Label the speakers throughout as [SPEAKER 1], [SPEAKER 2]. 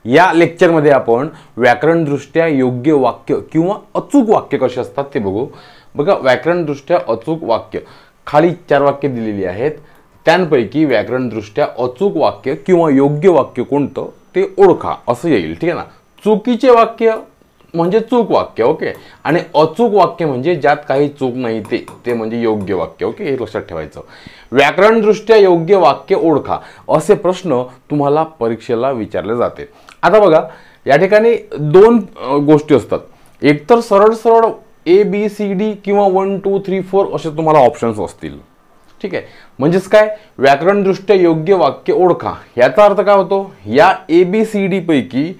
[SPEAKER 1] या लेक्चरमध्ये आपण व्याकरणदृष्ट्या योग्य वाक्य किंवा अचूक वाक्य कसे असतात ते बघू। बघा, व्याकरणदृष्ट्या अचूक वाक्य खाली 4 वाक्य दिलेली आहेत, त्यांपैकी व्याकरणदृष्ट्या अचूक वाक्य किंवा योग्य वाक्य कोणतं ते ओळखा असं येईल, ठीक आहे ना। चुकीचे वाक्य म्हणजे चूक वाक्य, ओके, आणि अचूक वाक्य म्हणजे ज्यात काही चूक नाही ते म्हणजे योग्य वाक्य, ओके, हे लक्षात ठेवायचं। व्याकरणदृष्ट्या योग्य वाक्य ओळखा असे प्रश्न तुम्हाला परीक्षेला विचारले जाते। आता बघा, या ठिकाणी 2 गोष्टी असतात, एकतर सरळ सरळ ABCD किंवा 1 2 3 4 असे तुम्हाला ऑप्शन्स असतील, ठीक आहे। म्हणजेच काय, व्याकरणदृष्ट्या योग्य वाक्य ओळखा याचा अर्थ काय होतो, या ABCD पैकी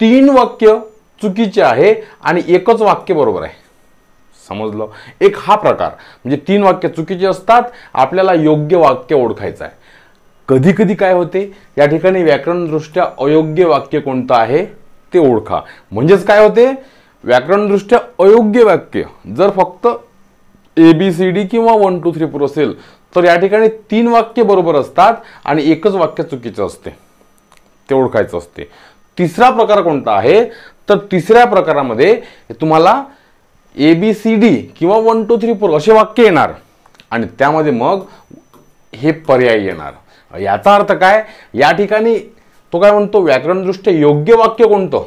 [SPEAKER 1] 3 वाक्य चुकीचे आहे आणि एकच वाक्य बरोबर आहे, समजलं। एक हा प्रकार म्हणजे 3 वाक्य चुकीचे असतात, आपल्याला योग्य वाक्य ओळखायचं आहे। कधी कधी काय होते, या ठिकाणी व्याकरणदृष्ट्या अयोग्य वाक्य कोणतं आहे ते ओळखा। म्हणजेच काय होते, व्याकरणदृष्ट्या अयोग्य वाक्य जर फक्त ABCD किंवा 1 2 3 4 असेल तर या ठिकाणी 3 वाक्य बरोबर असतात आणि एकच वाक्य चुकीचं असते, ते ओळखायचं असते। तिसरा प्रकार कोणता आहे, तर तिसऱ्या प्रकारामध्ये तुम्हाला ABCD किंवा 1 2 3 4 असे वाक्य येणार आणि त्यामध्ये मग हे पर्याय येणार। याचा अर्थ काय, या ठिकाणी तो काय म्हणतो, व्याकरणदृष्ट्या योग्य वाक्य कोणतं,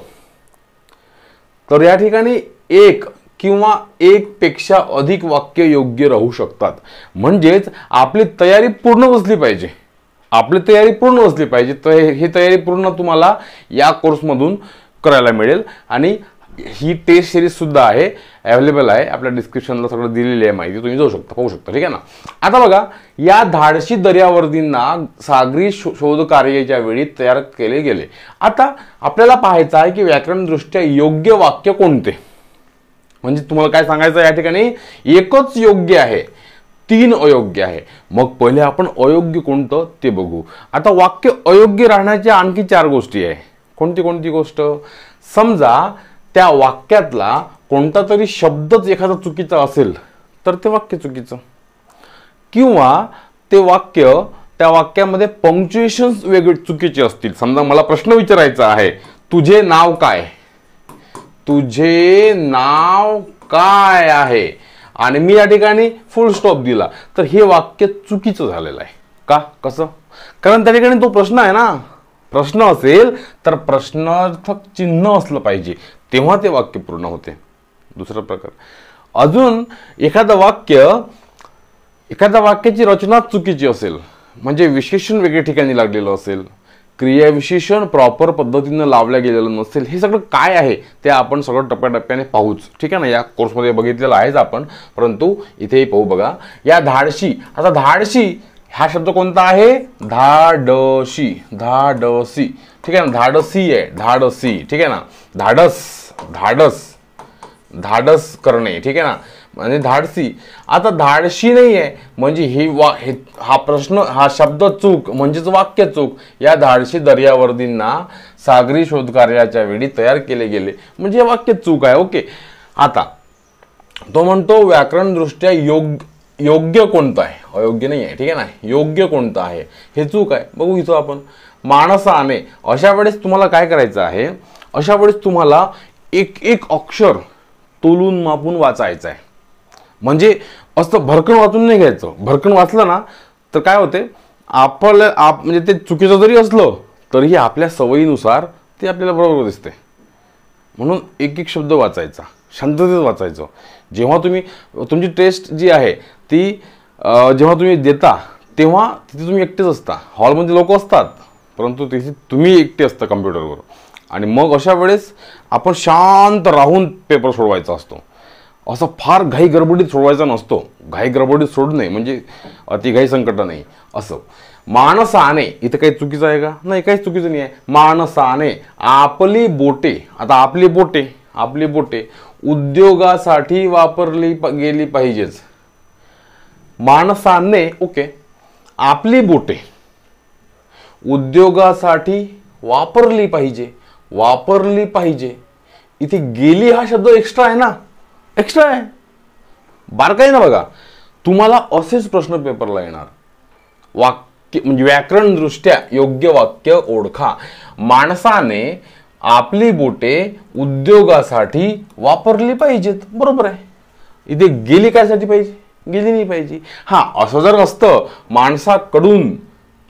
[SPEAKER 1] तर या ठिकाणी 1 किंवा 1 पेक्षा अधिक वाक्य योग्य राहू शकतात। म्हणजेच आपली तयारी पूर्ण बसली पाहिजे, आपली तयारी पूर्ण बसली पाहिजे। तर ही तयारी पूर्ण तुम्हाला या कोर्समधून करायला मिळेल आणि ही टेस्ट सिरीज सुद्धा आहे, अवेलेबल आहे, आपल्या डिस्क्रिप्शनला सगळं दिलेली आहे माहिती, तुम्ही जाऊ शकता, पाहू शकता, ठीक आहे ना। आता बघा, या धाडशी दर्यावर्दींना सागरी शोध कार्याच्या वेळी तयार केले गेले। आता आपल्याला पाहायचं आहे की व्याकरणदृष्ट्या योग्य वाक्य कोणते, म्हणजे तुम्हाला काय सांगायचं, या ठिकाणी एकच योग्य आहे, 3 अयोग्य आहे। मग पहिले आपण अयोग्य कोणतं ते बघू। आता वाक्य अयोग्य राहण्याच्या आणखी 4 गोष्टी आहे। कोणती गोष्ट, समजा त्या वाक्यातला कोणता तरी शब्दच एखादा चुकीचा असेल तर ते वाक्य चुकीचं, किंवा ते वाक्य, त्या वाक्यामध्ये पंक्च्युएशन्स वेगळे चुकीचे असतील। समजा मला प्रश्न विचारायचा आहे, तुझे नाव काय, तुझे नाव काय आहे, आणि मी या ठिकाणी फुल स्टॉप दिला, तर हे वाक्य चुकीचं झालेलं आहे। का, कसं, कारण त्या ठिकाणी तो प्रश्न आहे ना, प्रश्न असेल तर प्रश्नार्थक चिन्ह असलं पाहिजे, तेव्हा ते वाक्य पूर्ण होते। दुसरा प्रकार, अजून एखादा वाक्याची रचना चुकीची असेल, म्हणजे विशेषण वेगळ्या ठिकाणी लागलेलं असेल, क्रियाविशेषण प्रॉपर पद्धतीने लावल्या गेलेलं नसेल, हे सगळं काय आहे ते आपण सगळं टप्प्याटप्प्याने पाहूच, ठीक आहे ना। या कोर्समध्ये बघितलेलं आहेच आपण, परंतु इथेही पाहू। बघा, या धाडशी, आता धाडशी हा शब्द कोणता आहे, धाडशी, धाडसी, ठीक आहे ना, धाडसी आहे, धाडसी, ठीक आहे ना, धाडस करणे, ठीक आहे ना, म्हणजे धाडसी। आता धाडशी नाही आहे म्हणजे हा प्रश्न, हा शब्द चूक म्हणजेच वाक्य चूक। या धाडशी दर्यावर्दींना सागरी शोध कार्याच्या वेळी तयार केले गेले म्हणजे वाक्य चूक आहे, ओके। आता तो म्हणतो व्याकरणदृष्ट्या योग्य कोणतं आहे, अयोग्य नाही आहे, ठीक आहे ना, योग्य कोणतं आहे हे चूक आहे। बघू इथं आपण माणसाने, अशा वेळेस तुम्हाला काय करायचं आहे, अशा वेळेस तुम्हाला एक अक्षर तोलून मापून वाचायचं आहे। म्हणजे असं भरकन वाचून नाही घ्यायचं, भरकन वाचलं ना तर काय होते, म्हणजे ते चुकीचं जरी असलं तरीही आपल्या सवयीनुसार ते आपल्याला बरोबर दिसते। म्हणून एक शब्द वाचायचा, शांततेत वाचायचं। जेव्हा तुमची टेस्ट जी आहे ती जेव्हा तुम्ही देता तेव्हा तिथे तुम्ही एकटेच असता, हॉलमध्ये लोक असतात, परंतु तिथे तुम्ही एकटे असता कम्प्युटरवर, आणि मग अशा वेळेस आपण शांत राहून पेपर सोडवायचा असतो। असं फार घाई गडबडीत सोडवायचा नसतो, घाई गडबडीत सोडणे म्हणजे अतिघाई संकट नाही असं। माणसाने, इथं काही चुकीचं आहे का, नाही, काही चुकीचं नाही आहे। माणसाने आपली बोटे, आता आपली बोटे उद्योगासाठी वापरली गेली पाहिजेच। माणसाने, ओके, आपली बोटे उद्योगासाठी वापरली पाहिजे, इथे गेली हा शब्द एक्स्ट्रा आहे ना, एक्स्ट्रा आहे, बारकाई ना। बघा, तुम्हाला असेच प्रश्न पेपरला येणार, वाक्य म्हणजे व्याकरणदृष्ट्या योग्य वाक्य ओळखा। माणसाने आपली बोटे उद्योगासाठी वापरली पाहिजेत. बरोबर आहे. इथे गेली कायसाठी पाहिजे? गेली नाही पाहिजे. हा, असं जर असतं माणसाकडून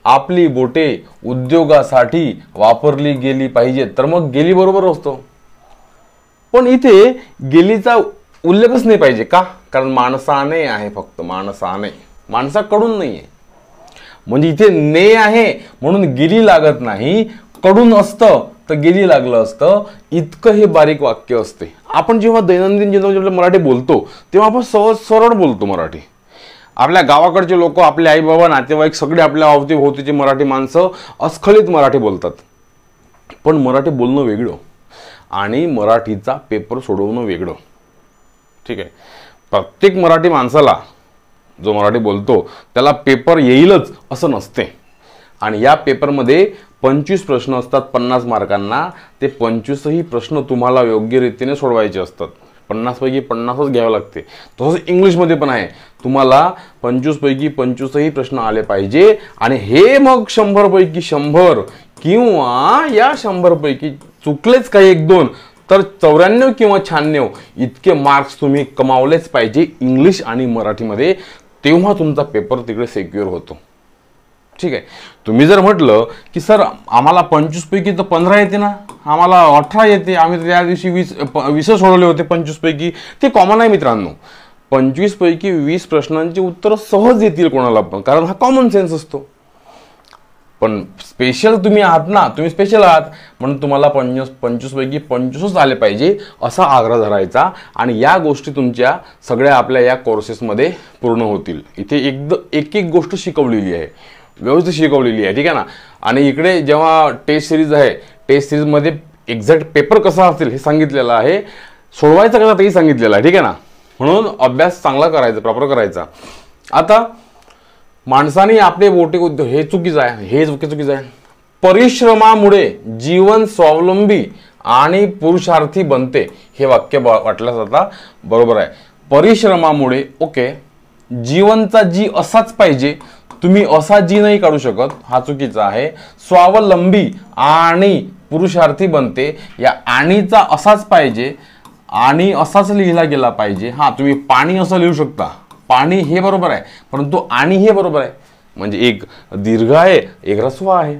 [SPEAKER 1] आपली बोटे उद्योगासाठी वापरली गेली पाहिजेत तर मग गेली बरोबर असतो. पण इथे गेलीचा उल्लेखच नाही पाहिजे. का? कारण माणसाने आहे, फक्त माणसाने, माणसाकडून नाही आहे. म्हणजे इथे ने आहे म्हणून गेली लागत नाही. कडून असतं तर गेली लागलं असतं. इतकं हे बारीक वाक्य असते. आपण जेव्हा दैनंदिन जीवनात मराठी बोलतो तेव्हा आपण सहज सरळ बोलतो मराठी. आपल्या गावाकडचे लोक, आपले आई बाबा, नातेवाईक सगळे आपल्या अवतीभोवतीची मराठी माणसं अस्खलित मराठी बोलतात. पण मराठी बोलणं वेगळं आणि मराठीचा पेपर सोडवणं वेगळं. ठीक आहे. प्रत्येक मराठी माणसाला जो मराठी बोलतो त्याला पेपर येईलच असं नसते. आणि या पेपरमध्ये 25 प्रश्न असतात 50 मार्कांना. ते 25ही प्रश्न तुम्हाला योग्य रीतीने सोडवायचे असतात. 50 पैकी 50च घ्यावं लागते. तसंच इंग्लिशमध्ये पण आहे. तुम्हाला 25 पैकी 25ही प्रश्न आले पाहिजे. आणि हे मग 100 पैकी 100 किंवा या 100 पैकी चुकलेच काही 1-2 तर 94 किंवा 96 इतके मार्क्स तुम्ही कमावलेच पाहिजे इंग्लिश आणि मराठीमध्ये. तेव्हा तुमचा पेपर तिकडे सिक्युअर होतो. ठीक आहे. तुम्ही जर म्हटलं की सर आम्हाला 25 पैकी तर 15 येते ना, आम्हाला 18 येते, आम्ही त्या दिवशी 20 सोडवले होते 25 पैकी, ते कॉमन आहे मित्रांनो. 25 पैकी 20 प्रश्नांची उत्तरं सहज येतील कोणाला पण, कारण हा कॉमन सेन्स असतो. पण स्पेशल तुम्ही आहात ना, तुम्ही स्पेशल आहात म्हणून तुम्हाला 25 पैकी 25च आले पाहिजे असा आग्रह धरायचा. आणि या गोष्टी तुमच्या सगळ्या आपल्या या कोर्सेसमध्ये पूर्ण होतील. इथे एक एक गोष्ट शिकवलेली आहे, व्यवस्थित शिकवलेली आहे. ठीक आहे ना. आणि इकडे जेव्हा टेस्ट सिरीज आहे, टेस्ट सिरीजमध्ये एक्झॅक्ट पेपर कसा असेल हे सांगितलेलं आहे, सोडवायचं कसा तेही सांगितलेलं आहे. ठीक आहे ना. म्हणून अभ्यास चांगला करायचा, प्रॉपर करायचा. आता माणसाने आपले बोटे उद्योग, हे चुकीचं आहे, हे चुकीचं आहे. परिश्रमामुळे जीवन स्वावलंबी आणि पुरुषार्थी बनते, हे वाक्य वाटलं जाता बरोबर आहे. परिश्रमामुळे ओके, जीवनचा जी असाच पाहिजे, तुम्ही असा जी नाही काढू शकत, हा चुकीचा आहे. स्वावलंबी आणि पुरुषार्थी बनते, या आणीचा असाच पाहिजे आणि असाच लिहिला गेला पाहिजे. हा, तुम्ही पाणी असं लिहू शकता, पाणी हे बरोबर आहे, परंतु आणि हे बरोबर आहे. म्हणजे एक दीर्घ आहे, एक ऱ्हस्व आहे.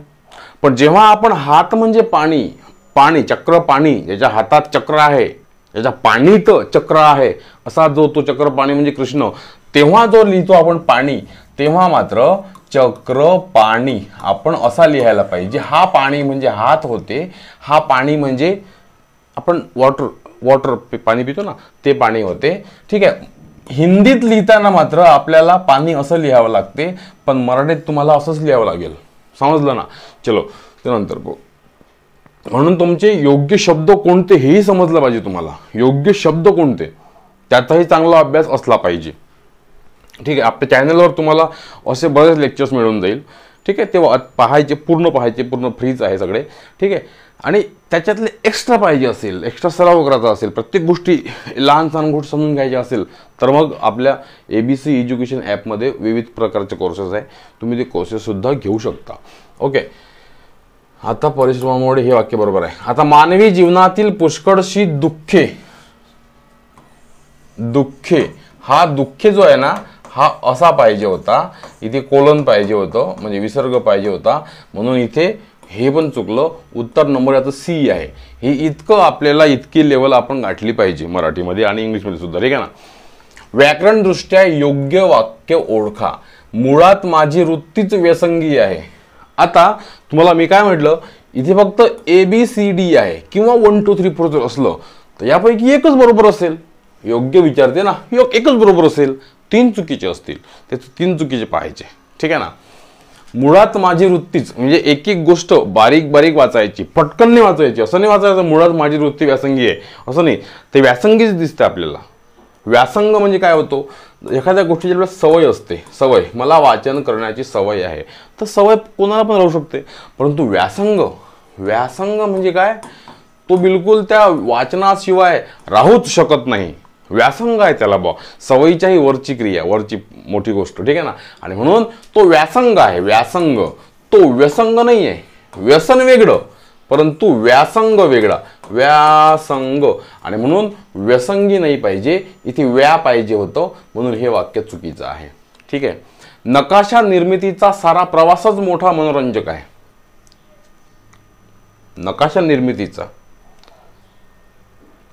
[SPEAKER 1] पण जेव्हा आपण हात म्हणजे पाणी, पाणी चक्र, पाणी ज्याच्या हातात चक्र आहे, ज्याच्या पाणीत चक्र आहे, असा जो तो चक्र पाणी म्हणजे कृष्ण, तेव्हा जो लिहितो आपण पाणी, तेव्हा मात्र चक्र पाणी आपण असा लिहायला पाहिजे. हा पाणी म्हणजे हात होते, हा पाणी म्हणजे आपण वॉटर पाणी पितो ना, ते पाणी होते. ठीक आहे. हिंदीत लिहिताना मात्र आपल्याला पाणी असं लिहावं लागते, पण मराठीत तुम्हाला असंच लिहावं लागेल. समजलं ना. चलो ते नंतर बघू. म्हणून तुमचे योग्य शब्द कोणते हेही समजलं पाहिजे तुम्हाला. योग्य शब्द कोणते त्याचाही चांगला अभ्यास असला पाहिजे. ठीक आहे. आपल्या चॅनलवर तुम्हाला असे बरेच लेक्चर्स मिळून जाईल. ठीक आहे. ते पाहायचे, पूर्ण फ्रीच आहे सगळे. ठीक आहे. आणि त्याच्यातले एक्स्ट्रा पाहिजे असेल, एक्स्ट्रा सराव करायचा असेल, प्रत्येक गोष्टी लहान सहान गोष्टी समजून घ्यायच्या असेल तर मग आपल्या ABC एज्युकेशन ॲपमध्ये विविध प्रकारचे कोर्सेस आहे, तुम्ही ते कोर्सेससुद्धा घेऊ शकता. ओके. आता परिश्रमामुळे हे वाक्य बरोबर आहे. आता मानवी जीवनातील पुष्कळशी दुःखे, हा दुःखे जो आहे ना, हा असा पाहिजे होता, इथे कोलन पाहिजे होतं, म्हणजे विसर्ग पाहिजे होता, म्हणून इथे हे पण चुकलं. उत्तर नंबर याचं C आहे. हे इतकं आपल्याला, इतकी लेवल आपण गाठली पाहिजे मराठीमध्ये आणि इंग्लिशमध्ये सुद्धा. ठीक आहे ना. व्याकरणदृष्ट्या योग्य वाक्य ओळखा. मुळात माझी वृत्तीच व्यसंगी आहे. आता तुम्हाला मी काय म्हटलं, इथे फक्त ABCD आहे किंवा 1 2 3 4 जर असलं तर यापैकी एकच बरोबर असेल. योग्य विचारते ना, एकच बरोबर असेल. 3 चुकीचे असतील, ते 3 चुकीचे पाहायचे. ठीक आहे ना. मुळात माझी वृत्तीच म्हणजे एक एक गोष्ट बारीक बारीक वाचायची, पटकन नाही वाचायची. असं नाही वाचायचं मुळात माझी वृत्ती व्यासंगी आहे असं नाही, ते व्यासंगीच दिसते आपल्याला. व्यासंग म्हणजे काय होतो, एखाद्या गोष्टीची आपल्याला सवय असते, सवय, मला वाचन करण्याची सवय आहे, तर सवय कोणाला पण राहू शकते. परंतु व्यासंग म्हणजे काय, तो बिलकुल त्या वाचनाशिवाय राहूच शकत नाही. व्यासंग आहे त्याला बा, सवयीच्याही वरची क्रिया, वरची मोठी गोष्ट. ठीक आहे ना. आणि म्हणून तो व्यासंग आहे. व्यासंग तो व्यसंग नाही आहे. व्यसन वेगळं, परंतु व्यासंग वेगळा, व्यासंग, आणि म्हणून व्यसंगी नाही पाहिजे, इथे व्या पाहिजे होतं, म्हणून हे वाक्य चुकीचं आहे. ठीक आहे. नकाशा निर्मितीचा सारा प्रवासच मोठा मनोरंजक आहे. नकाशा निर्मितीचा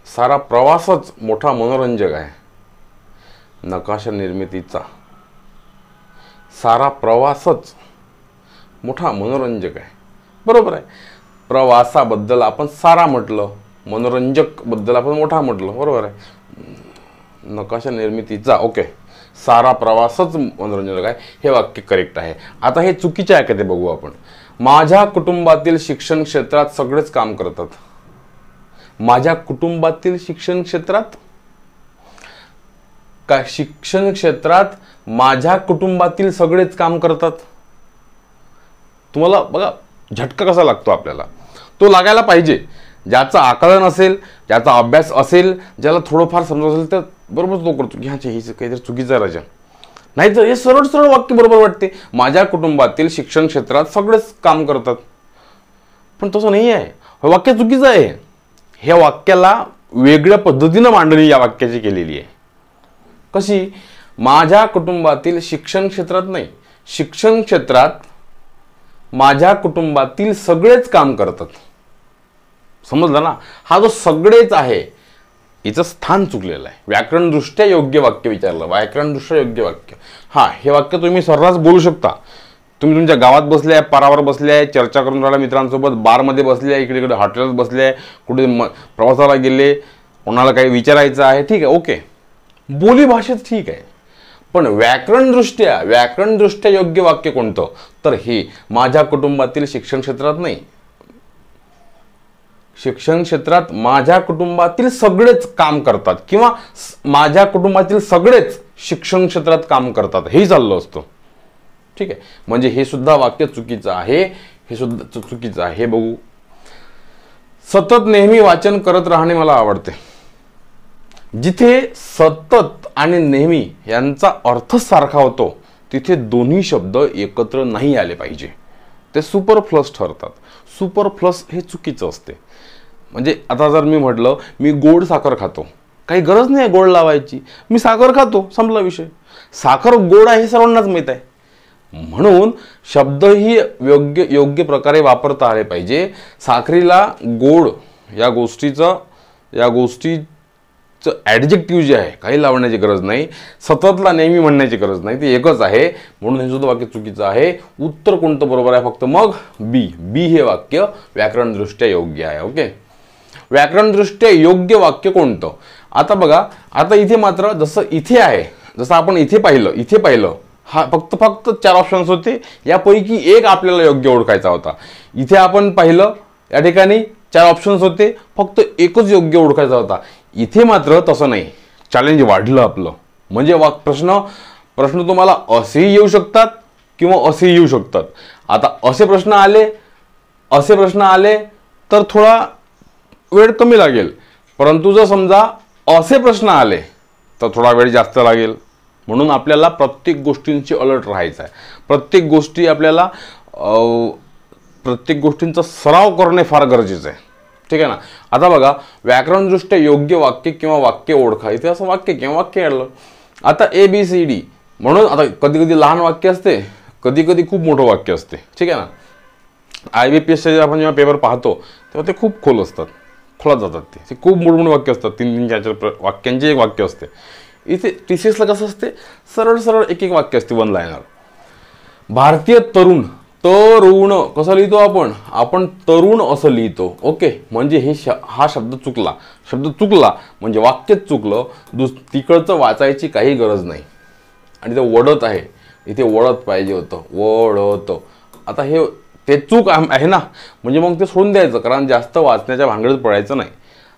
[SPEAKER 1] सारा प्रवासच मोठा मनोरंजक आहे. नकाशा निर्मितीचा सारा प्रवासच मोठा मनोरंजक आहे. बरोबर आहे. प्रवासाबद्दल आपण सारा म्हटलं, मनोरंजक बद्दल आपण मोठा म्हटलं. बरोबर आहे. नकाशा निर्मितीचा ओके, सारा प्रवासच मनोरंजक आहे, हे वाक्य करेक्ट आहे. आता हे चुकीचे आहे का ते बघू आपण. माझ्या कुटुंबातील शिक्षण क्षेत्रात सगळेच काम करतात. माझ्या कुटुंबातील शिक्षण क्षेत्रात का, शिक्षण क्षेत्रात माझ्या कुटुंबातील सगळेच काम करतात. तुम्हाला बघा झटका कसा लागतो आपल्याला, तो लागायला पाहिजे. ज्याचं आकलन असेल, ज्याचा अभ्यास असेल, ज्याला थोडंफार समजत असेल तर बरोबर तो करतो की ह्याचे हे काहीतरी चुकीचं राजा. नाही तर हे सरळ सरळ वाक्य बरोबर वाटते. माझ्या कुटुंबातील शिक्षण क्षेत्रात सगळेच काम करतात, पण तसं नाही आहे. हे वाक्य चुकीचं आहे. ह्या वाक्याला वेगळ्या पद्धतीनं मांडणी या वाक्याची केलेली आहे. कशी? माझ्या कुटुंबातील शिक्षण क्षेत्रात नाही, शिक्षण क्षेत्रात माझ्या कुटुंबातील सगळेच काम करतात. समजलं ना? हा जो सगळेच आहे हिचं स्थान चुकलेलं आहे. व्याकरणदृष्ट्या योग्य वाक्य विचारलं, व्याकरणदृष्ट्या योग्य वाक्य. हा, हे वाक्य तुम्ही सर्रास बोलू शकता. तुम्ही तुमच्या गावात बसले आहे, पारावर बसले आहे, चर्चा करून राहिला मित्रांसोबत, बारमध्ये बसले आहे, इकडे इकडे हॉटेलात बसले आहे, कुठे प्रवासाला गेले, कोणाला काही विचारायचं आहे, ठीक आहे, ओके, बोली भाषेत ठीक आहे. पण व्याकरणदृष्ट्या योग्य वाक्य कोणतं? तर हे माझ्या कुटुंबातील शिक्षण क्षेत्रात नाही, शिक्षण क्षेत्रात माझ्या कुटुंबातील सगळेच काम करतात किंवा माझ्या कुटुंबातील सगळेच शिक्षण क्षेत्रात काम करतात, हे चाललं असतं. ठीक आहे. म्हणजे हे सुद्धा वाक्य चुकीचं आहे, हे सुद्धा चुकीचं आहे. हे बघू. सतत नेहमी वाचन करत राहणे मला आवडते. जिथे सतत आणि नेहमी यांचा अर्थ सारखा होतो तिथे दोन्ही शब्द एकत्र नाही आले पाहिजे, ते सुपरफ्लस ठरतात. सुपरफ्लस हे चुकीचं असते. म्हणजे आता जर मी म्हटलं मी गोड साखर खातो, काही गरज नाही आहे गोड लावायची, मी साखर खातो, संपला विषय. साखर गोड आहे हे सर्वांनाच माहीत आहे. म्हणून शब्दही योग्य प्रकारे वापरता आले पाहिजे. साखरेला गोड या गोष्टीचं ॲडजेक्टिव्ह जे आहे काही लावण्याची गरज नाही, सततला नेहमी म्हणण्याची गरज नाही, ते एकच आहे. म्हणून हे सुद्धा वाक्य चुकीचं आहे. उत्तर कोणतं बरोबर आहे? फक्त मग बी हे वाक्य व्याकरणदृष्ट्या योग्य आहे. ओके. व्याकरणदृष्ट्या योग्य वाक्य कोणतं? आता बघा, आता इथे मात्र जसं इथे आहे, जसं आपण इथे पाहिलं, हा फक्त 4 ऑप्शन्स होते, यापैकी एक आपल्याला योग्य ओळखायचा होता. इथे आपण पाहिलं, या ठिकाणी 4 ऑप्शन्स होते, फक्त एकच योग्य ओळखायचा होता. इथे मात्र तसं नाही, चॅलेंज वाढलं आपलं. म्हणजे प्रश्न तुम्हाला असेही येऊ शकतात किंवा असेही येऊ शकतात. आता असे प्रश्न आले तर थोडा वेळ कमी लागेल, परंतु जर समजा असे प्रश्न आले तर थोडा वेळ जास्त लागेल. म्हणून आपल्याला प्रत्येक गोष्टींची अलर्ट राहायचं आहे. प्रत्येक गोष्टींचा सराव करणे फार गरजेचं आहे. ठीक आहे ना? आता बघा, व्याकरणदृष्ट्या योग्य वाक्य किंवा वाक्य ओळखा, इथे असं वाक्य किंवा वाक्य आलं. आता ABCD म्हणून आता कधी कधी लहान वाक्य असते, कधी कधी खूप मोठं वाक्य असते. ठीक आहे ना? IBPSचे आपण जेव्हा पेपर पाहतो तेव्हा ते खूप खोल असतात, खोलात जातात. ते खूप मोठे वाक्य असतात, 3 4 वाक्यांचे एक वाक्य असते. इथे TCSला कसं असते, सरळ एक वाक्य असते, 1 लाईनर. भारतीय तरुण कसं लिहितो आपण तरुण असं लिहितो. ओके. म्हणजे हा शब्द चुकला म्हणजे वाक्यच चुकलं. तिकडचं वाचायची काही गरज नाही. आणि ते वडत आहे, इथे वडत पाहिजे होतं, वडत. आता ते चूक आहे ना, म्हणजे मग ते सोडून द्यायचं, कारण जास्त वाचण्याच्या भांगडीत पडायचं नाही.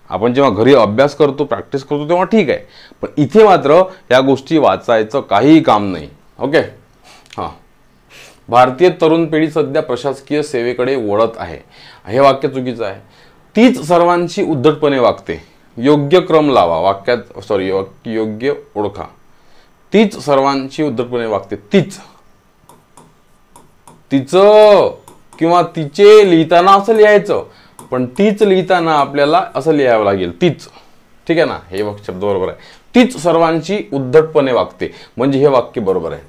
[SPEAKER 1] आपण जेव्हा घरी अभ्यास करतो, प्रॅक्टिस करतो तेव्हा ठीक आहे, पण इथे मात्र या गोष्टी वाचायचं काहीही काम नाही. ओके. हां. भारतीय तरुण पिढी सध्या प्रशासकीय सेवेकडे वळत आहे, हे वाक्य चुकीचं आहे. तीच सर्वांशी उद्धटपणे वागते. योग्य क्रम लावा वाक्यात, योग्य ओळखा. तीच सर्वांशी उद्धटपणे वागते. तिचं किंवा तिचे लिहिताना असं लिहायचं, पण तीच लिहिताना आपल्याला असं लिहावं लागेल, तीच. ठीक आहे ना, हे शब्द बरोबर आहे. तीच सर्वांची उद्धटपणे वागते, म्हणजे हे वाक्य बरोबर आहे.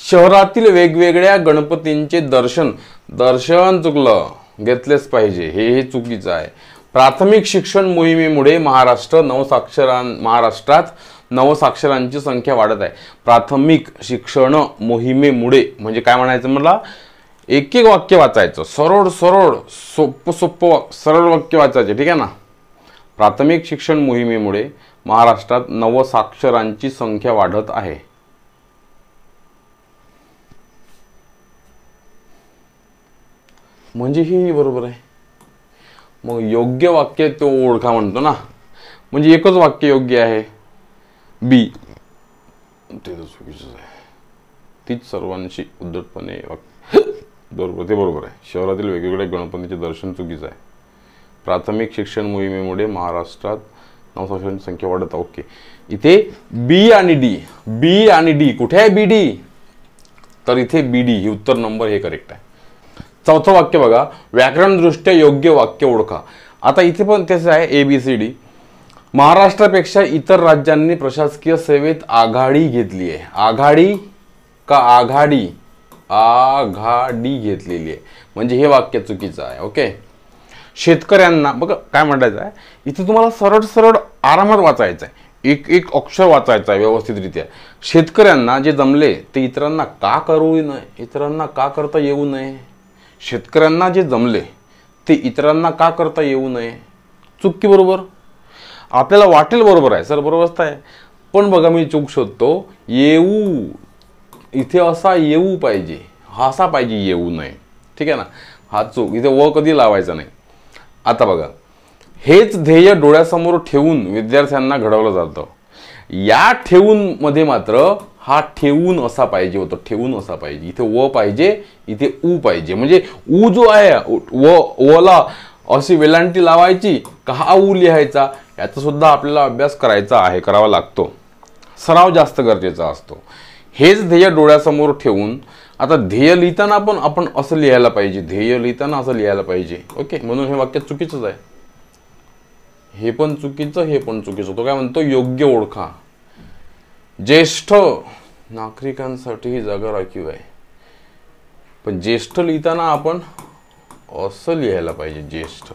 [SPEAKER 1] शहरातील वेगवेगळ्या गणपतींचे दर्शन चुकलं, घेतलेच पाहिजे, हे चुकीचं आहे. प्राथमिक शिक्षण मोहिमेमुळे महाराष्ट्रात नवसाक्षरांची संख्या वाढत आहे. प्राथमिक शिक्षण मोहिमेमुळे म्हणजे काय म्हणायचं, मला एक एक वाक्य वाचायचं, सरळ सोपं सरळ वाक्य वाचायचे. ठीक आहे ना. प्राथमिक शिक्षण मोहिमेमुळे महाराष्ट्रात नवसाक्षरांची संख्या वाढत आहे. म्हणजे ही बरोबर आहे. मग योग्य वाक्य तो ओळखा म्हणतो ना, म्हणजे एकच वाक्य योग्य आहे, बी. ते चुकीचं आहे. तीच सर्वांशी उद्धटपणे बरोबर, ते बरोबर आहे. शहरातील वेगवेगळ्या गणपतीचे दर्शन चुकीचं आहे. प्राथमिक शिक्षण मोहिमेमुळे महाराष्ट्रात नवसाक्षरांची संख्या वाढत. ओके, इथे बी आणि डी कुठे आहे, बी डी, तर इथे बी डी ही उत्तर नंबर हे करेक्ट आहे. चौथं वाक्य बघा, व्याकरणदृष्ट्या योग्य वाक्य ओळखा. आता इथे पण तेच आहे, ABCD. महाराष्ट्रापेक्षा इतर राज्यांनी प्रशासकीय सेवेत आघाडी घेतली आहे. आघाडी का आघाडी, आघाडी घेतलेली आहे, म्हणजे हे वाक्य चुकीचं आहे. ओके. शेतकऱ्यांना बघा काय म्हणायचं आहे, इथे तुम्हाला सरळ आरामात वाचायचं आहे, एक अक्षर वाचायचं आहे व्यवस्थितरित्या. शेतकऱ्यांना जे जमले ते इतरांना का करू नये, इतरांना का करता येऊ नये. शेतकऱ्यांना जे जमले ते इतरांना का करता येऊ नये. चूक की बरोबर. आपल्याला वाटेल बरोबर आहे, सर बरोबर आहे, पण बघा मी चूक शोधतो. येऊ, इथे असा येऊ पाहिजे, हा असा पाहिजे, येऊ नये. ठीक आहे ना, हा चूक. इथे व कधी लावायचा नाही. आता बघा, हेच ध्येय डोळ्यासमोर ठेवून विद्यार्थ्यांना घडवलं जातं. या ठेवून मध्ये मात्र हा ठेवून असा पाहिजे होतं, ठेवून असा पाहिजे. इथे व पाहिजे, इथे ऊ पाहिजे. म्हणजे ऊ जो आहे, वला अशी वेलांटी लावायची का हा ऊ लिहायचा, याचा सुद्धा आपल्याला अभ्यास करायचा आहे, करावा लागतो. सराव जास्त गरजेचा असतो. हेच ध्येय डोळ्यासमोर ठेवून, आता ध्येय लिहिताना पण आपण असं लिहायला पाहिजे, ध्येय लिहिताना असं लिहायला पाहिजे. ओके, म्हणून हे वाक्य चुकीचंच आहे. हे पण चुकीचं, हे पण चुकीचं. तो काय म्हणतो, योग्य ओळखा. ज्येष्ठ नागरिकांसाठी ही जागा राखीव आहे, पण ज्येष्ठ लिहिताना आपण असं लिहायला पाहिजे, ज्येष्ठ.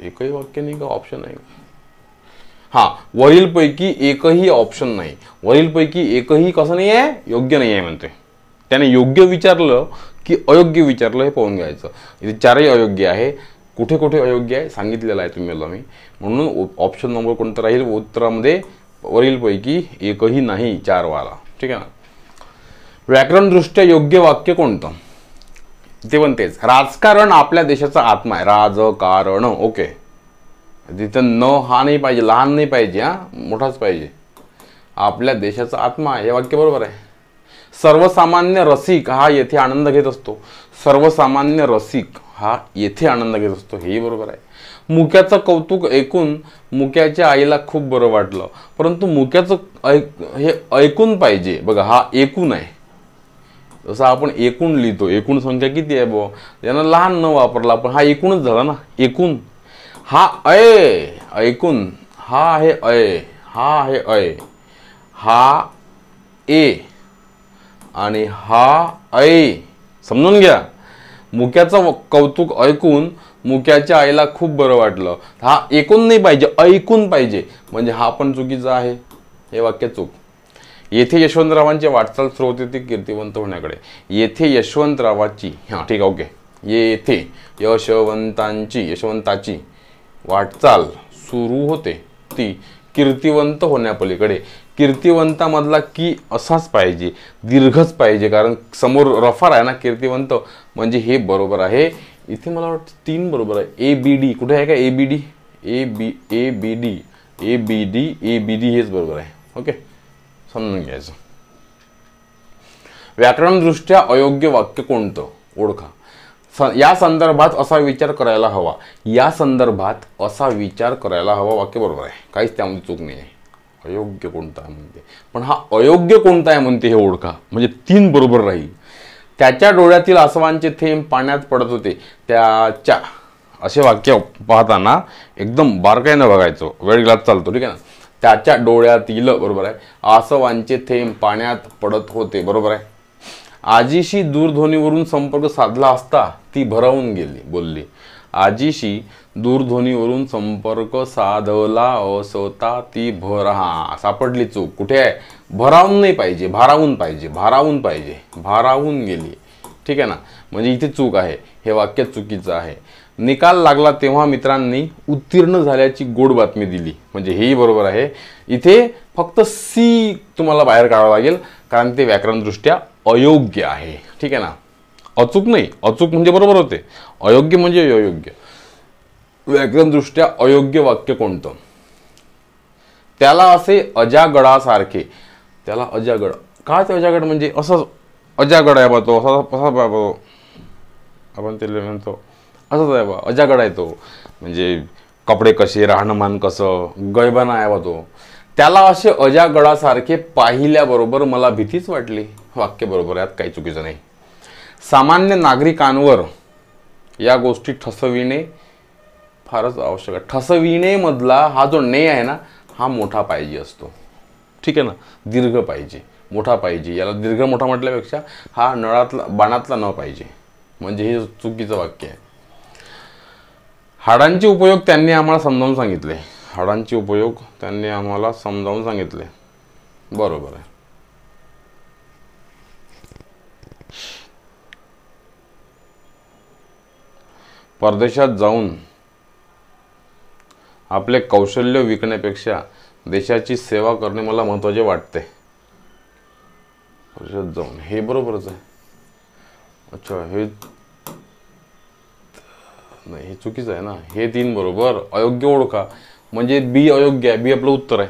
[SPEAKER 1] एकही वाक्य नाही का, ऑप्शन आहे. हा, वरीलपैकी एकही ऑप्शन नाही. वरीलपैकी एकही कसं नाही आहे, योग्य नाही आहे म्हणते. त्याने योग्य विचारलं की अयोग्य विचारलं हे पाहून घ्यायचं. इथे चारही अयोग्य आहे. कुठे कुठे अयोग्य आहे सांगितलेलं आहे तुम्हाला मी. म्हणून ऑप्शन नंबर कोणता राहील उत्तरामध्ये, वरीलपैकी एकही नाही, 4 वाला. ठीक आहे ना. व्याकरणदृष्ट्या योग्य वाक्य कोणतं, ते पण तेच. राजकारण आपल्या देशाचा आत्मा आहे. राजकारण. ओके, तिथं न हा नाही पाहिजे, लहान नाही पाहिजे, हा मोठाच पाहिजे. आपल्या देशाचा आत्मा आहे, हे वाक्य बरोबर आहे. सर्वसामान्य रसिक हा येथे आनंद घेत असतो. सर्वसामान्य रसिक हा येथे आनंद घेत असतो, हेही बरोबर आहे. मुक्याचं कौतुक ऐकून मुक्याच्या आईला खूप बरं वाटलं. परंतु मुक्याचं हे ऐकून पाहिजे. बघा, हा एकूण आहे. जसं आपण एकूण लिहितो, एकूण संख्या किती आहे बुवा, त्यानं लहान न वापरला, पण हा एकूणच झाला ना, एकूण. हा ऐकून, हा आहे अय, हा आहे अय, हा ए आणि हा ऐ. समजून घ्या. मुक्याचं कौतुक ऐकून मुक्याच्या आईला खूप बरं वाटलं. हा एकूण नाही पाहिजे, ऐकून पाहिजे, म्हणजे हा पण चुकीचा आहे, हे वाक्य चूक. येथे यशवंतरावांची वाटचाल सुरू होती ती कीर्तिवंत होण्याकडे. येथे यशवंतरावाची, हा ठीक आहे, ओके. येथे यशवंताची वाटचाल सुरू होते ती कीर्तिवंत होण्यापलीकडे. कीर्तिवंतामधला की असाच पाहिजे, दीर्घच पाहिजे, कारण समोर रफार आहे ना, कीर्तिवंत, म्हणजे हे बरोबर आहे. इथे मला वाटतं 3 बरोबर आहे. ABD कुठे आहे का, ABD, ABD हेच बरोबर आहे. ओके, समजून घ्यायचं. व्याकरणदृष्ट्या अयोग्य वाक्य कोणतं, ओळखा. या संदर्भात असा विचार करायला हवा, या संदर्भात असा विचार करायला हवा, वाक्य बरोबर आहे, काहीच त्यामध्ये चूक नाही आहे. अयोग्य कोणता आहे म्हणते, पण हा अयोग्य कोणता आहे म्हणते हे ओळखा, म्हणजे 3 बरोबर राहील. त्याच्या डोळ्यातील आसवांचे थेंब पाण्यात पडत होते. त्याच्या असे वाक्य पाहताना एकदम बारकाईनं बघायचो, वेळ गेला चालतो, ठीक आहे ना. त्याच्या डोळ्यातील, बरोबर आहे, आसवांचे थेंब पाण्यात पडत होते, बरोबर आहे. आजीशी दूरध्वनीवरून संपर्क साधला असता ती भरावून गेली, बोलली. आजीशी दूरध्वनीवरून संपर्क साधला असता ती सापडली चूक. कुठे आहे? भरावून नाही पाहिजे, भारावून पाहिजे, भारावून पाहिजे, भारावून गेली, ठीक आहे ना. म्हणजे इथे चूक आहे, हे वाक्य चुकीचं आहे. निकाल लागला तेव्हा मित्रांनी उत्तीर्ण झाल्याची गोड बातमी दिली, म्हणजे हेही बरोबर आहे. इथे फक्त सी तुम्हाला बाहेर काढावं लागेल, कारण ते व्याकरणदृष्ट्या अयोग्य आहे, ठीक आहे ना. अचूक नाही, अचूक म्हणजे बरोबर होते, अयोग्य म्हणजे अयोग्य. व्याकरणदृष्ट्या अयोग्य वाक्य कोणतं? त्याला असे अजागडासारखे, त्याला अजागड, काय ते अजागड म्हणजे असं अजागड आहे बा तो, असा आपण ते म्हणतो असंच आहे बा, अजागड आहे तो, म्हणजे कपडे कसे, राहणीमान कसं, गैबाना आहे बा तो. त्याला असे अजागडासारखे पाहिल्याबरोबर मला भीतीच वाटली. वाक्य बरोबर, यात काही चुकीचं नाही. सामान्य नागरिकांवर या गोष्टी ठसविणे फारच आवश्यक आहे. ठसविणे मधला हा जो ने आहे ना, हा मोठा पाहिजे असतो, ठीक आहे ना, दीर्घ पाहिजे, मोठा पाहिजे. याला दीर्घ मोठा म्हटल्यापेक्षा हा नळातला बाणातला न पाहिजे, म्हणजे हे चुकीचं वाक्य आहे. हाडांचे उपयोग त्यांनी आम्हाला समजावून सांगितले. हाडांचे उपयोग त्यांनी आम्हाला समजावून सांगितले, बरोबर आहे. परदेशात जाऊन आपले कौशल्य विकण्यापेक्षा देशाची सेवा करणे मला महत्त्वाचे वाटते. परदेशात जाऊन, हे बरोबरच आहे. अच्छा, हे नाही, हे चुकीचं आहे ना. हे 3 बरोबर. अयोग्य ओळखा, म्हणजे बी अयोग्य आहे, बी आपलं उत्तर आहे.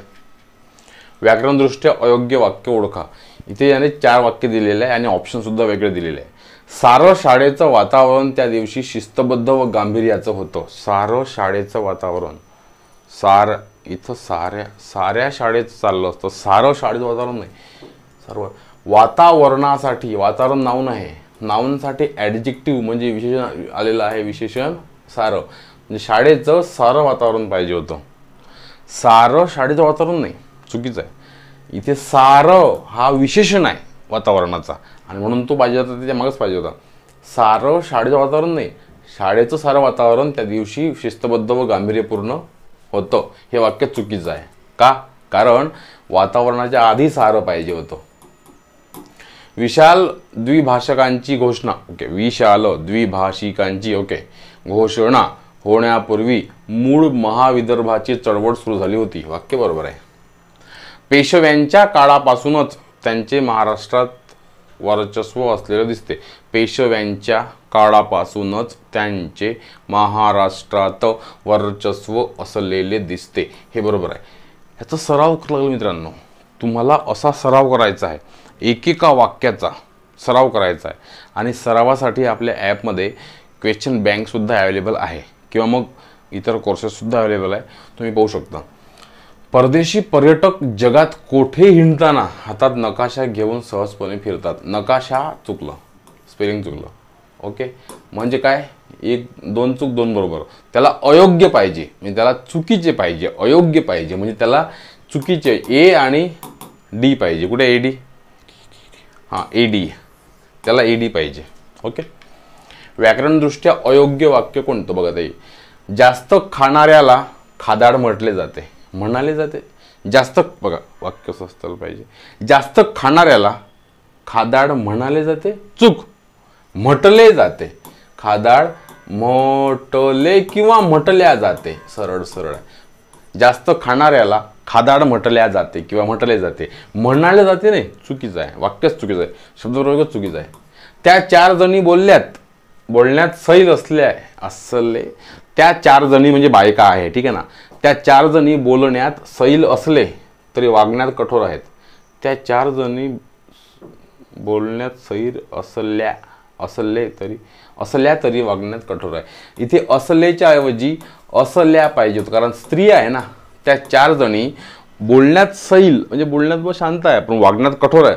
[SPEAKER 1] व्याकरणदृष्ट्या अयोग्य वाक्य ओळखा. इथे याने 4 वाक्य दिलेले आहे आणि ऑप्शन सुद्धा वेगळे दिलेले आहे. सारं शाळेचं वातावरण त्या दिवशी शिस्तबद्ध व गांभीर्याचं होतं. सारं शाळेचं वातावरण, इथं साऱ्या शाळेत चाललं असतं. सारं शाळेचं वातावरण नाही, सर्व वातावरणासाठी. वातावरण नाऊन आहे, नाऊनसाठी ॲडजेक्टिव्ह म्हणजे विशेषण आलेलं आहे, विशेषण सारं, म्हणजे शाळेचं सारं वातावरण पाहिजे होतं. सारं शाळेचं वातावरण नाही, चुकीचं आहे. इथे सारं हा विशेषण आहे वातावरणाचा, आणि म्हणून तो पाहिजे होता, त्याच्या मागच पाहिजे होता. सारं शाळेचं वातावरण नाही, शाळेचं सारं वातावरण त्या दिवशी शिस्तबद्ध व गांभीर्यपूर्ण होतं. हे वाक्य चुकीचं आहे. का? कारण वातावरणाच्या आधी सारं पाहिजे होतं. विशाल द्विभाषकांची घोषणा, ओके, विशाल द्विभाषिकांची, ओके, घोषणा होण्यापूर्वी मूळ महाविदर्भाची चळवळ सुरू झाली होती. वाक्य बरोबर आहे. पेशव्यांच्या काळापासूनच त्यांचे महाराष्ट्रात वर्चस्व असलेले दिसते. पेशव्यांच्या काळापासूनच त्यांचे महाराष्ट्रात वर्चस्व असलेले दिसते. हे बरोबर आहे. ह्याचा सराव करायला लागेल मित्रांनो. तुम्हाला असा सराव करायचा आहे, एकेका वाक्याचा सराव करायचा आहे. आणि सरावासाठी आपल्या ॲपमध्ये क्वेश्चन बँकसुद्धा अवेलेबल आहे, किंवा मग इतर कोर्सेससुद्धा अवेलेबल आहे, तुम्ही पाहू शकता. परदेशी पर्यटक जगात कोठे हिंडताना हातात नकाशा घेऊन सहजपणे फिरतात. नकाशा चुकलं, स्पेलिंग चुकलं, ओके. म्हणजे काय, 1 2 चूक, 2 बरोबर. त्याला अयोग्य पाहिजे, म्हणजे त्याला चुकीचे पाहिजे. अयोग्य पाहिजे म्हणजे त्याला चुकीचे, ए आणि डी पाहिजे. कुठे ए डी? हां, ए डी, त्याला ए डी पाहिजे, ओके. व्याकरणदृष्ट्या अयोग्य वाक्य कोणतं बघा ताई? जास्त खाणाऱ्याला खादाड म्हटले जाते, म्हणाले जाते. जास्त, बघा वाक्य असलं पाहिजे. जास्त खाणाऱ्याला खादाड म्हणाले जाते, चूक, म्हटले जाते. खादाड म्हटले किंवा म्हटल्या जाते, सरळ सरळ. जास्त खाणाऱ्याला खादाड म्हटल्या जाते किंवा म्हटले जाते, म्हणाले जाते नाही, चुकीचं आहे. वाक्यच चुकीचं आहे, शब्दप्रयोगच चुकीचं आहे. त्या 4 जणी बोलण्यात सैल असले. त्या 4 जणी म्हणजे बायका आहे, ठीक आहे ना. त्या 4 जणी बोलण्यात सैल असले तरी वागण्यात कठोर आहेत. त्या 4 जणी बोलण्यात सैल असल्या तरी वागण्यात कठोर आहे. इथे असलेच्या ऐवजी असल्या पाहिजे होतं, कारण स्त्री आहे ना. त्या 4 जणी बोलण्यात सैल म्हणजे बोलण्यात शांत आहे, पण वागण्यात कठोर आहे.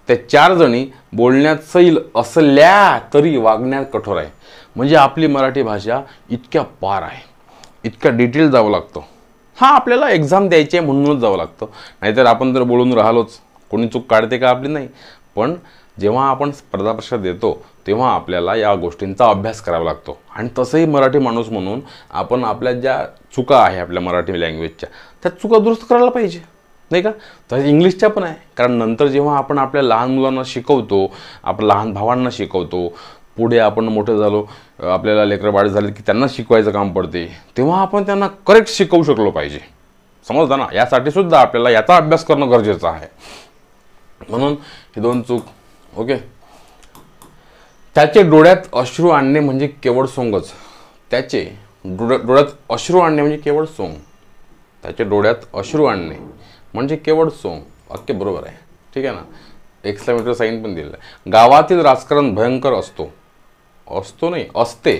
[SPEAKER 1] त्या 4 जणी बोलण्यात सैल असल्या तरी वागण्यात कठोर आहे. म्हणजे आपली मराठी भाषा इतक्या पार आहे, इतक्या डिटेल जावं लागतं. हां, आपल्याला एक्झाम द्यायची आहे म्हणूनच जावं लागतं, नाहीतर आपण जर बोलून राहिलोच कोणी चूक काढते का आपली? नाही. पण जेव्हा आपण स्पर्धा परीक्षा देतो तेव्हा आपल्याला या गोष्टींचा अभ्यास करावा लागतो. आणि तसंही मराठी माणूस म्हणून आपण आपल्या ज्या चुका आहे आपल्या मराठी लँग्वेजच्या त्या चुका दुरुस्त करायला पाहिजे, नाही का? तर इंग्लिशच्या पण आहे. कारण नंतर जेव्हा आपण आपल्या लहान मुलांना शिकवतो, आपल्या लहान भावांना शिकवतो, पुढे आपण मोठे झालो, आपल्याला लेकरं बाळ झाले की त्यांना शिकवायचं काम पडते, तेव्हा आपण त्यांना करेक्ट शिकवू शकलो पाहिजे. समजतं ना? यासाठी सुद्धा आपल्याला याचा अभ्यास करणं गरजेचं आहे. म्हणून ही 2 चूक. ओके. त्याचे डोळ्यात अश्रू आणणे म्हणजे केवळ सोंगच. त्याचे डोळ्यात अश्रू आणणे म्हणजे केवळ सोंग. त्याचे डोळ्यात अश्रू आणणे म्हणजे केवळ सोंग. वाक्य बरोबर आहे, ठीक आहे ना? एक्सक्लेमेटरी साईन पण दिलेलं आहे. गावातील राजकारण भयंकर असतो. असतो नाही, असते.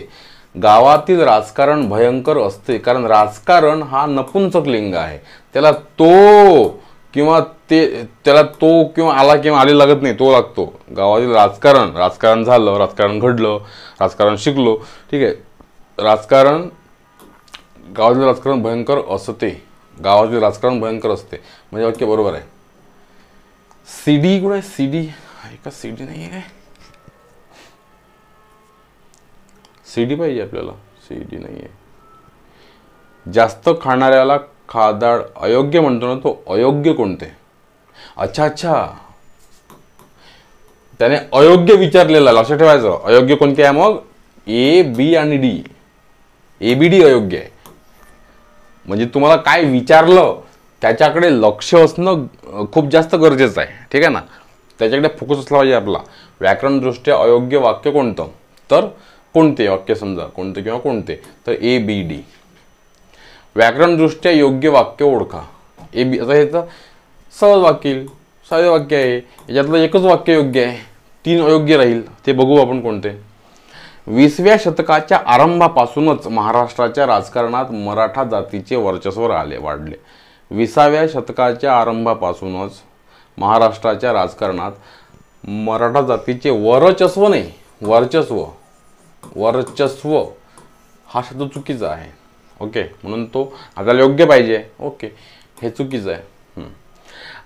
[SPEAKER 1] गावातील राजकारण भयंकर असते. कारण राजकारण हा नपुंसक लिंग आहे. त्याला तो किंवा त्याला तो किंवा आला किंवा आले लागत नाही, तो लागतो. गावातील राजकारण झालं, राजकारण घडलं, राजकारण शिकलो, ठीक आहे. गावातील राजकारण भयंकर असते. गावातील राजकारण भयंकर असते म्हणजे वाक्य बरोबर आहे. सीडी कुठे आहे? सीडी आहे का? सीडी नाही आहे. सीडी पाहिजे आपल्याला. सीडी नाही आहे. जास्त खाणाऱ्याला खादाड अयोग्य म्हणतो ना, तो अयोग्य कोणते? अच्छा, त्याने अयोग्य विचारलेला, लक्षात ठेवायचं. अयोग्य कोणते आहे मग? ए, बी आणि डी. ABD अयोग्य आहे. म्हणजे तुम्हाला काय विचारलं त्याच्याकडे लक्ष असणं खूप जास्त गरजेचं आहे, ठीक आहे ना? त्याच्याकडे फोकस असला पाहिजे आपला. व्याकरणदृष्ट्या अयोग्य वाक्य कोणतं? तर कोणते वाक्य समजा, कोणते किंवा कोणते, तर ABD. व्याकरणदृष्ट्या योग्य वाक्य ओळखा. आता हे तर सहज वाक्य, साधे वाक्य आहे. याच्यातलं एकच वाक्य योग्य आहे, 3 अयोग्य राहील. ते बघू आपण कोणते. 20व्या शतकाच्या आरंभापासूनच महाराष्ट्राच्या राजकारणात मराठा जातीचे वर्चस्व वाढले. 20व्या शतकाच्या आरंभापासूनच महाराष्ट्राच्या राजकारणात मराठा जातीचे वर्चस्व नाही, वर्चस्व हा शब्द चुकीचा आहे. ओके, म्हणून तो आपल्याला योग्य पाहिजे. ओके, हे चुकीचं आहे.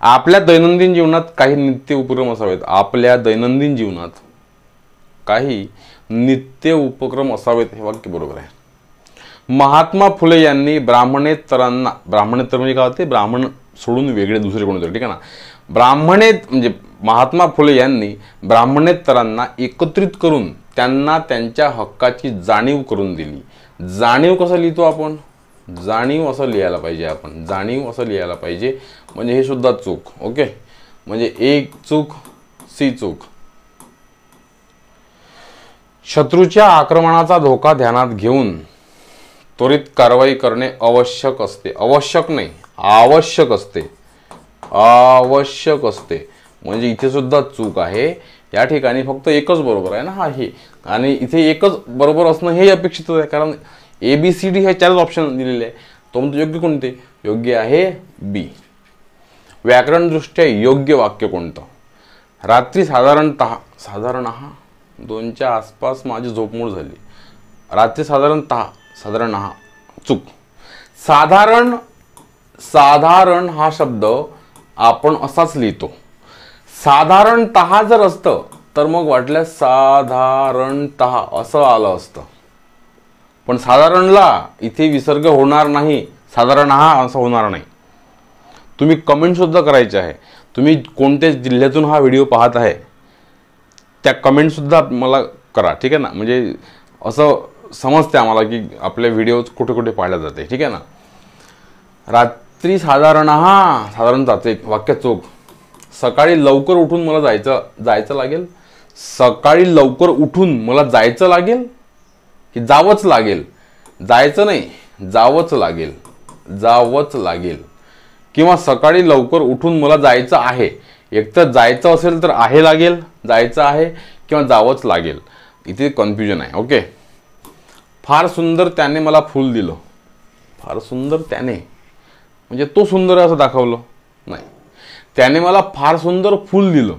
[SPEAKER 1] आपल्या दैनंदिन जीवनात काही नित्य उपक्रम असावेत. आपल्या दैनंदिन जीवनात काही नित्य उपक्रम असावेत, हे वाक्य बरोबर आहे. महात्मा फुले यांनी ब्राह्मणेतरांना, ब्राह्मणेतर म्हणजे काय होते? ब्राह्मण सोडून वेगळे दुसरे कोणतरी, ठीक आहे ना? म्हणजे महात्मा फुले यांनी ब्राह्मणेतरांना एकत्रित करून त्यांना त्यांच्या हक्काची जाणीव करून दिली. जाणीव कसं लिहितो आपण? जाणीव असं लिहायला पाहिजे आपण. जाणीव असं लिहायला पाहिजे. म्हणजे हे सुद्धा चूक. ओके, म्हणजे एक चूक, सी चूक. शत्रूच्या आक्रमणाचा धोका ध्यानात घेऊन त्वरित कारवाई करणे आवश्यक असते. आवश्यक नाही, आवश्यक असते. आवश्यक असते म्हणजे इथे सुद्धा चूक आहे. या ठिकाणी फक्त एकच बरोबर आहे ना, हा हे. आणि इथे एकच बरोबर असणं हे अपेक्षित आहे, कारण ABCD हे 4 ऑप्शन दिलेले आहे. तो म्हणतो योग्य कोणते? योग्य आहे बी. व्याकरणदृष्ट्या योग्य वाक्य कोणतं? रात्री साधारणतः 2च्या आसपास माझी झोपमोड झाली. रात्री साधारणतः चूक. साधारण हा शब्द आपण असाच लिहितो. साधारणतः जर असतं तर मग वाटल्यास साधारणतः असं आलं असतं. पण साधारणला इथे विसर्ग होणार नाही, साधारण हा असं होणार नाही. तुम्ही कमेंट सुद्धा करायचे आहे. तुम्ही कोणत्या जिल्ह्यातून हा व्हिडिओ पाहत आहे त्या कमेंट सुद्धा मला करा, ठीक आहे ना? म्हणजे असं समजते आम्हाला की आपले व्हिडिओ कुठे कुठे पाहिले जाते, ठीक आहे ना? रात्री साधारणतः वाक्य चूक. सकाळी लवकर उठून मला जायचं लागेल. सकाळी लवकर उठून मला जायचं लागेल की जावंच लागेल? जायचं नाही, जावंच लागेल. जावंच लागेल. किंवा सकाळी लवकर उठून मला जायचं आहे. एकतर जायचं असेल तर आहे लागेल, जायचं आहे, किंवा जावंच लागेल. इथे कन्फ्युजन आहे. ओके. फार सुंदर त्याने मला फूल दिलं. फार सुंदर त्याने म्हणजे तो सुंदर आहे असं दाखवलं नाही. त्याने मला फार सुंदर फूल दिलं.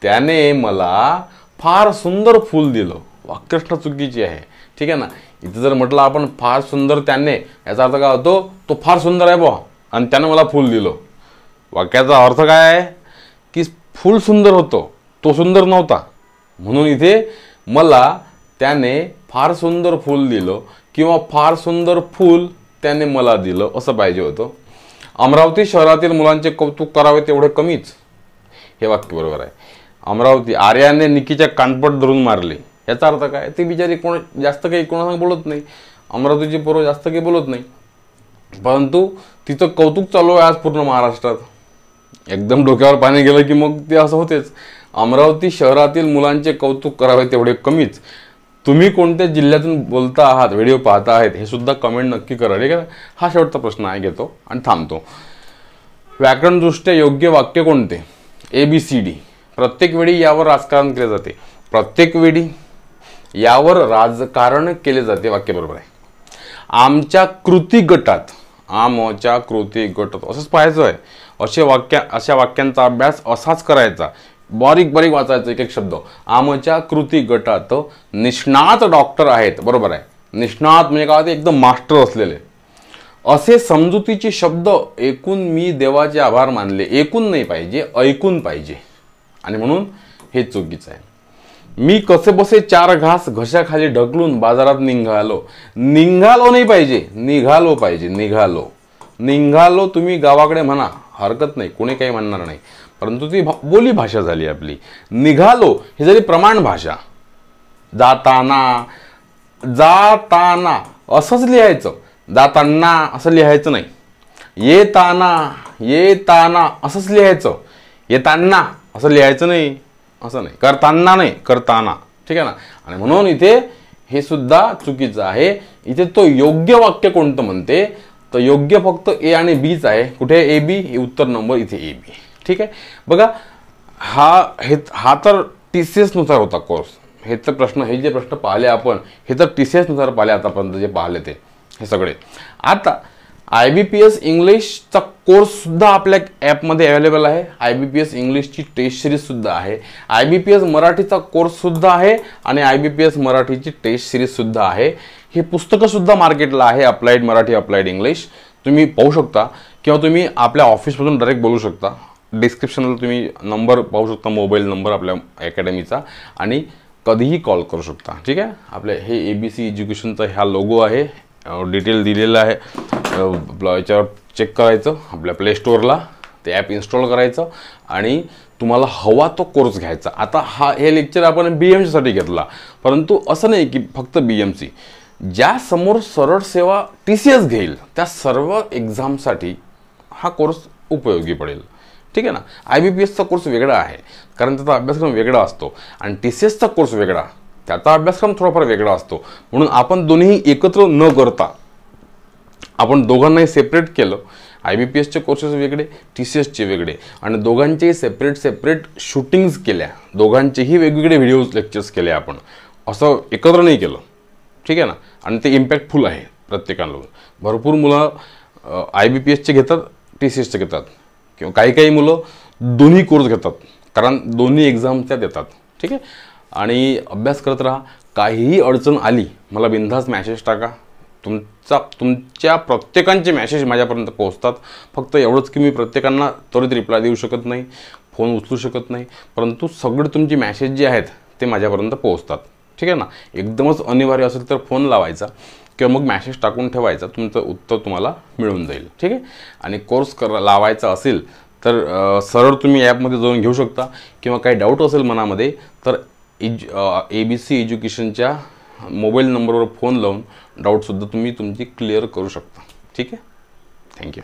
[SPEAKER 1] त्याने मला फार सुंदर फूल दिलं. वाक्यरचना चुकीची आहे. ठीक आहे ना. इथे जर म्हटलं आपण फार सुंदर त्याने, याचा अर्थ काय होतो, तो फार सुंदर आहे बुवा आणि त्याने मला फूल दिलं. वाक्याचा अर्थ काय आहे की फूल सुंदर होतं, तो सुंदर नव्हता. म्हणून इथे मला त्याने फार सुंदर फूल दिलं किंवा फार सुंदर फूल त्याने मला दिलं असं पाहिजे होतं. अमरावती शहरातील मुलांचे कौतुक करावे तेवढे कमीच, हे वाक्य बरोबर आहे. अमरावती आर्याने निकीच्या कानपट धरून मारले, याचा अर्थ काय, ती बिचारी कोण जास्त काही कोणाला बोलत नाही. अमरावतीची पोरं जास्त काही बोलत नाही, परंतु तिचं कौतुक चालू आहे आज पूर्ण महाराष्ट्रात. एकदम डोक्यावर पाणी गेलं की मग ते असं होतेच. अमरावती शहरातील मुलांचे कौतुक करावे तेवढे कमीच. तुम्ही कोणत्या जिल्ह्यातून बोलता आहात, व्हिडिओ पाहता आहेत, हे सुद्धा कमेंट नक्की करा. ठीक आहे. हा शेवटचा प्रश्न आहे, घेतो आणि थांबतो. व्याकरणदृष्ट्या योग्य वाक्य कोणते? ABCD. प्रत्येक वेळी यावर राजकारण केले जाते. प्रत्येक वेळी यावर राजकारण केले जाते, वाक्य बरोबर आहे. आमच्या कृती गटात, आमच्या कृती गटात असंच पाहायचं आहे. अशा वाक्यांचा अभ्यास असाच करायचा, बारीक बारीक वाचायचं एक एक शब्द. आमच्या कृती गटात निष्णात डॉक्टर आहेत, बरोबर आहे. निष्णात म्हणजे काय, एकदम मास्टर असलेले. असे समजुतीचे शब्द ऐकून मी देवाचे आभार मानले. ऐकून नाही पाहिजे, ऐकून पाहिजे, आणि म्हणून हे चुकीचं आहे. मी कसे बसे 4 घास घशाखाली ढकलून बाजारात निघालो. निघालो नाही पाहिजे, निघालो पाहिजे. निघालो तुम्ही गावाकडे म्हणा, हरकत नाही, कोणी काही म्हणणार नाही, परंतु ती बोली भाषा झाली आपली. निघालो ही झाली प्रमाण भाषा. जाताना असंच लिहायचं, जाताना असं लिहायचं नाही. येताना असंच लिहायचं, येताना असं लिहायचं नाही, असं नाही. करताना. ठीक आहे ना. आणि म्हणून इथे हे सुद्धा चुकीचं आहे. इथे तो योग्य वाक्य कोणतं म्हणते, तर योग्य फक्त A आणि Bच आहे. कुठे AB? हे उत्तर नंबर इथे AB. ठीक आहे. बघा, हा तर TCS नुसार होता कोर्स. हे जे प्रश्न पाहिले आपण, हे तर TCS नुसार पाहिले आतापर्यंत जे पाहिले ते, हे सगळे. आता IBPS इंग्लिशचा कोर्स सुद्धा आपल्या ॲपमध्ये अवेलेबल आहे. IBPS इंग्लिशची टेस्ट सिरीज सुद्धा आहे. IBPS मराठीचा कोर्स सुद्धा आहे आणि IBPS मराठीची टेस्ट सिरीज सुद्धा आहे. हे पुस्तकं सुद्धा मार्केटला आहे, अप्लाइड मराठी, अप्लाइड इंग्लिश. तुम्ही पाहू शकता किंवा तुम्ही आपल्या ऑफिसमधून डायरेक्ट बोलू शकता. डिस्क्रिप्शनला तुम्ही नंबर पाहू शकता, मोबाईल नंबर आपल्या अकॅडमीचा, आणि कधीही कॉल करू शकता. ठीक आहे. आपले हे ABC एज्युकेशनचा हा लोगो आहे, डिटेल दिलेलं आहे. याच्यावर चेक करायचं, आपल्या प्ले स्टोअरला ते ॲप इन्स्टॉल करायचं आणि तुम्हाला हवा तो कोर्स घ्यायचा. आता हे लेक्चर आपण BMCसाठी घेतला, परंतु असं नाही की फक्त BMC. ज्या समोर सरळ सेवा TCS घेईल त्या सर्व एक्झामसाठी हा कोर्स उपयोगी पडेल. ठीक आहे ना. IBPSचा कोर्स वेगळा आहे, कारण त्याचा अभ्यासक्रम वेगळा असतो, आणि TCSचा कोर्स वेगळा, त्याचा अभ्यासक्रम थोडाफार वेगळा असतो. म्हणून आपण दोन्ही एकत्र न करता आपण दोघांनाही सेपरेट केलं. IBPSचे कोर्सेस वेगळे, TCSचे वेगळे, आणि दोघांचेही सेपरेट शूटिंग्स केल्या, दोघांचेही वेगवेगळे व्हिडिओज लेक्चर्स केले आपण, असं एकत्र नाही केलं. ठीक आहे ना. आणि ते इम्पॅक्टफुल आहे प्रत्येकाला. भरपूर मुलं IBPSचे घेतात, TCSचे घेतात, किंवा काही मुलं दोन्ही कोर्स घेतात, कारण दोन्ही एक्झाम त्या देतात. ठीक आहे. आणि अभ्यास करत राहा. काहीही अडचण आली मला बिनधास्त मॅसेज टाका. तुमच्या प्रत्येकांचे मॅसेज माझ्यापर्यंत पोहोचतात. फक्त एवढंच की मी प्रत्येकांना त्वरित रिप्लाय देऊ शकत नाही, फोन उचलू शकत नाही, परंतु सगळे तुमचे मॅसेज जे आहेत ते माझ्यापर्यंत पोहोचतात. ठीक आहे ना. एकदमच अनिवार्य असेल तर फोन लावायचा किंवा मग मॅसेज टाकून ठेवायचा, तुमचं उत्तर तुम्हाला मिळून जाईल. ठीक आहे. आणि कोर्स लावायचा असेल तर सरळ तुम्ही ॲपमध्ये जाऊन घेऊ शकता, किंवा काही डाऊट असेल मनामध्ये तर ABC एज्युकेशनच्या मोबाईल नंबरवर फोन लावून डाऊटसुद्धा तुम्ही तुमची क्लिअर करू शकता. ठीक आहे. थँक्यू.